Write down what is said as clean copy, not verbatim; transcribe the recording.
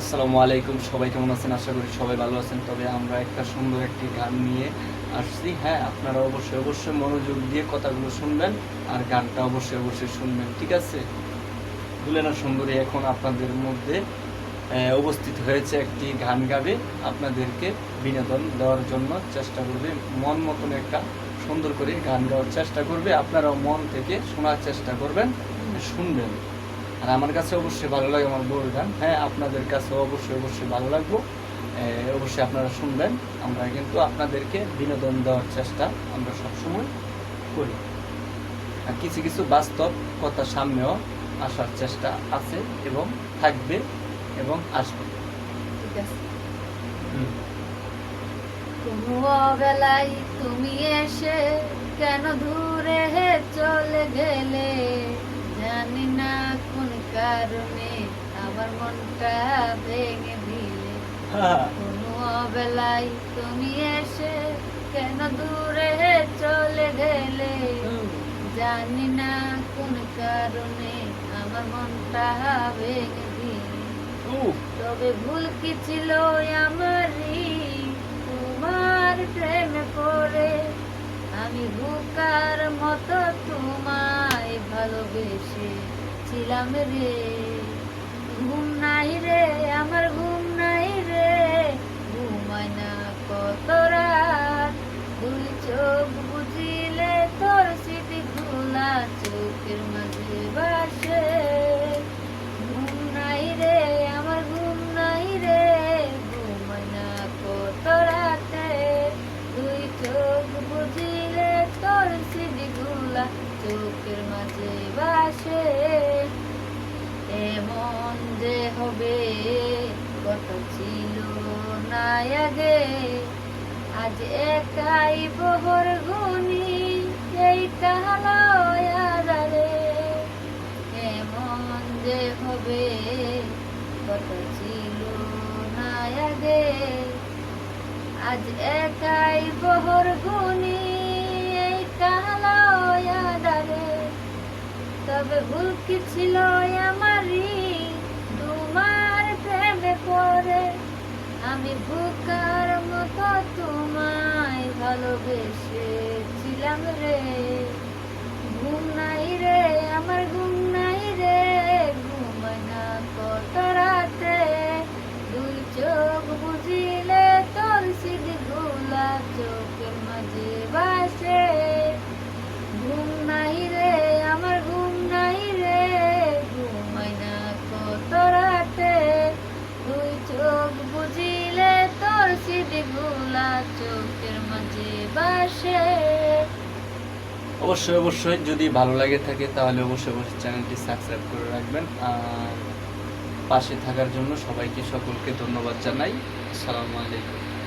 আসসালামু আলাইকুম, সবাই কেমন আছেন? আশা করি সবাই ভালো আছেন। তবে আমরা একটা সুন্দর একটি গান নিয়ে আসছি। হ্যাঁ, আপনারা অবশ্যই মনোযোগ দিয়ে কথাগুলো শুনবেন আর গানটা অবশ্যই শুনবেন, ঠিক আছে? দুলেনা সুন্দরী এখন আপনাদের মধ্যে উপস্থিত হয়েছে, একটি গান গাবে, আপনাদেরকে বিনোদন দেওয়ার জন্য চেষ্টা করবে, মন মতন একটা সুন্দর করে গান গাওয়ার চেষ্টা করবে। আপনারাও মন থেকে শোনার চেষ্টা করবেন, শুনবেন। আর আমার কাছে অবশ্যই ভালো লাগে আমার বউর গান। হ্যাঁ, আপনাদের কাছে অবশ্যই ভালো লাগবো। অবশ্যই আপনারা শুনবেন। আমরা কিন্তু আপনাদেরকে বিনোদন দেওয়ার চেষ্টা আমরা সবসময় করি। আর কিছু কিছু বাস্তব কথা সামনেও আসার চেষ্টা আছে এবং থাকবে এবং আসবে। ঠিক আছে। হুম। কোনো অবেলায় তুমি এসে কেন দূরে চলে গেলে, জানি না কোন কারণে আমার মনটা ভেঙে দিলে। হ্যাঁ, কোনো অবেলায় তুমি এসে কেন দূরে চলে গেলে, জানি না কোন কারণে আমার মনটা ভেঙে দিলে। তবে ভুল কি ছিল আমারই তোমার প্রেমে পড়ে, আমি বোকার মতো তোমায় ভালোবেসে ছিলাম রে। ঘুম নাই রে আমার, ঘুম নাই রে, ঘুমায় না কত রাত, দুই চোখ বুঝিলে তোর স্মৃতি গুলা চোখের মাঝে বাসে। ঘুম নাই রে আমার, ঘুম নাই রে, ঘুমায় না কত রাতে, দুই চোখ বুঝিলে তোর স্মৃতিগুলা চোখের মাঝে বাসে। এমন যে হবে কত ছিল না আগে, আজ একাই বহর গুনি এই কালো এমন যে হবে কত ছিল না আগে, আজ একাই বহর গুনি এই কালো আধারে। তবে ভুল কি ছিল আমারই তোমার প্রেমে পড়ে, আমি বোকার মতো তোমায় ভালোবেসেছিলাম রে। ঘুম নাই রে আমার, ঘুম নাই রে, ঘুমায় না কত রাতে, দুই চোখ বুঝিলে তোর স্মৃতিগুলা চোখের মাঝে বাসে। ঘুম নাই রে আমার, ঘুম নাই রে, ঘুমায় না কত রাতে, দুই চোখ বুঝিলে তোর স্মৃতিগুলা চোখের মাঝে বাসে। অবশ্যই যদি ভালো লাগে থাকে তাহলে অবশ্যই চ্যানেলটি সাবস্ক্রাইব করে রাখবেন। আর পাশে থাকার জন্য সকলকে ধন্যবাদ জানাই। আসসালামু আলাইকুম।